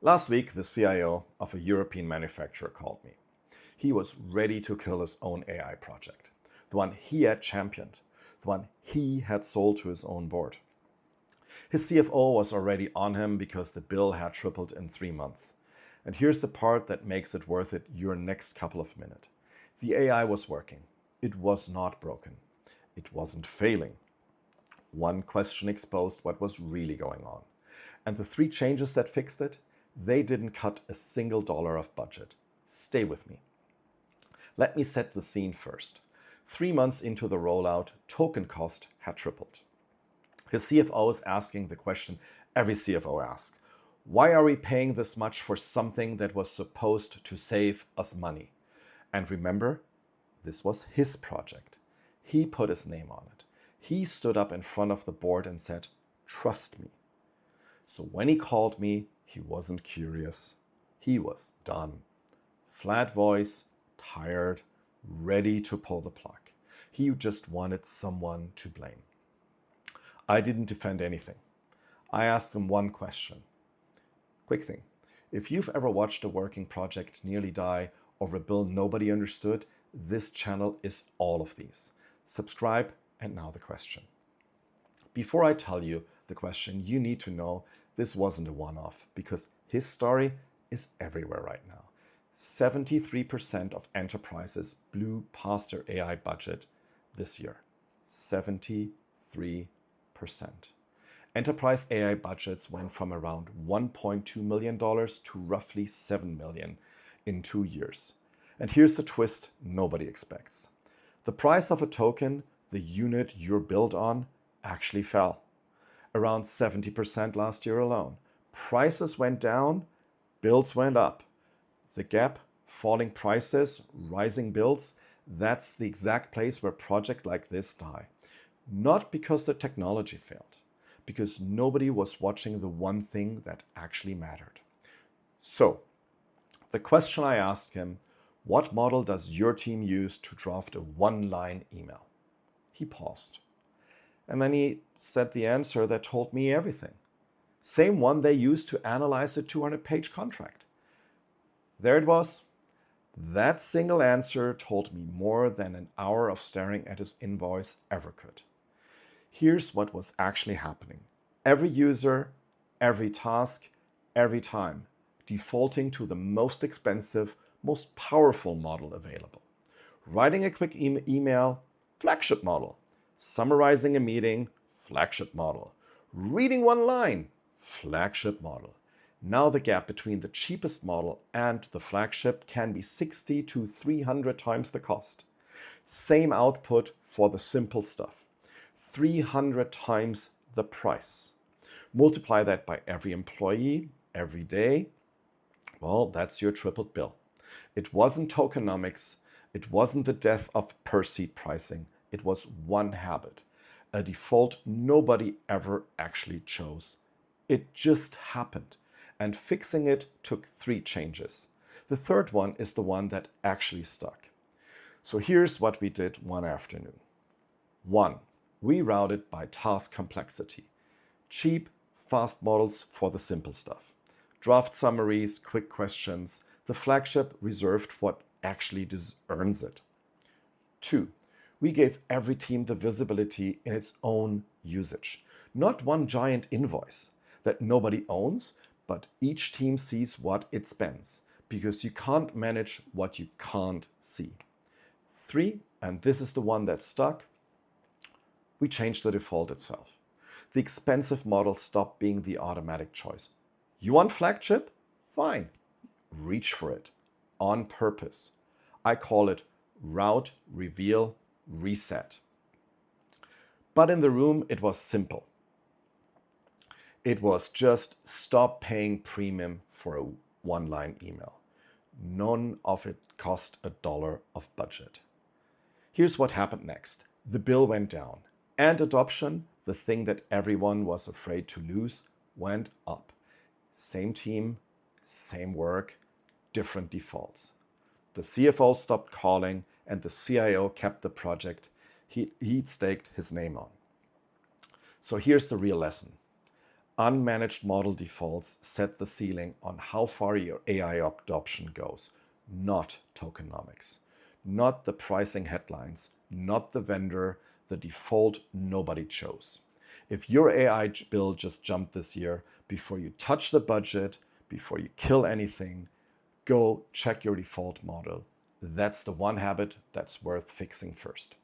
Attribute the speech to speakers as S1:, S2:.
S1: Last week, the CIO of a European manufacturer called me. He was ready to kill his own AI project, the one he had championed, the one he had sold to his own board. His CFO was already on him because the bill had tripled in 3 months. And here's the part that makes it worth it your next couple of minutes. The AI was working. It was not broken. It wasn't failing. One question exposed what was really going on. And the 3 changes that fixed it, they didn't cut a single dollar of budget. Stay with me. Let me set the scene first. 3 months into the rollout, token cost had tripled. His CFO is asking the question every CFO asks. Why are we paying this much for something that was supposed to save us money? And remember, this was his project. He put his name on it. He stood up in front of the board and said, "Trust me." So when he called me, he wasn't curious. He was done. Flat voice, tired, ready to pull the plug. He just wanted someone to blame. I didn't defend anything. I asked him one question. Quick thing. If you've ever watched a working project nearly die over a bill nobody understood, this channel is all of these. Subscribe, and now the question. Before I tell you the question, you need to know this wasn't a one-off because his story is everywhere right now. 73% of enterprises blew past their AI budget this year. 73%. Enterprise AI budgets went from around $1.2 million to roughly $7 million in 2 years. And here's the twist nobody expects. The price of a token, the unit you're built on, actually fell. Around 70% last year alone. Prices went down, bills went up. The gap, falling prices, rising bills, that's the exact place where projects like this die. Not because the technology failed, because nobody was watching the one thing that actually mattered. So, the question I asked him, what model does your team use to draft a one-line email? He paused. And then he said the answer that told me everything. Same one they used to analyze a 200-page contract. There it was. That single answer told me more than an hour of staring at his invoice ever could. Here's what was actually happening. Every user, every task, every time, defaulting to the most expensive, most powerful model available. Writing a quick email, flagship model. Summarizing a meeting, flagship model. Reading one line, flagship model. Now the gap between the cheapest model and the flagship can be 60 to 300 times the cost. Same output for the simple stuff. 300 times the price. Multiply that by every employee, every day. Well, that's your tripled bill. It wasn't tokenomics. It wasn't the death of per seat pricing. It was one habit, a default nobody ever actually chose. It just happened, and fixing it took 3 changes. The third one is the one that actually stuck. So here's what we did one afternoon. 1. We routed by task complexity. Cheap, fast models for the simple stuff. Draft summaries, quick questions. The flagship reserved what actually earns it. 2. We gave every team the visibility in its own usage. Not one giant invoice that nobody owns, but each team sees what it spends, because you can't manage what you can't see. 3, and this is the one that stuck, we changed the default itself. The expensive model stopped being the automatic choice. You want flagship? Fine. Reach for it. On purpose. I call it route, reveal, reset. But in the room, it was simple. It was just stop paying premium for a one-line email. None of it cost $1 of budget. Here's what happened next. The bill went down, and adoption, the thing that everyone was afraid to lose, went up. Same team, same work, different defaults. The CFO stopped calling, and the CIO kept the project he'd staked his name on. So here's the real lesson. Unmanaged model defaults set the ceiling on how far your AI adoption goes, not tokenomics, not the pricing headlines, not the vendor, the default nobody chose. If your AI bill just jumped this year, before you touch the budget, before you kill anything, go check your default model. That's the one habit that's worth fixing first.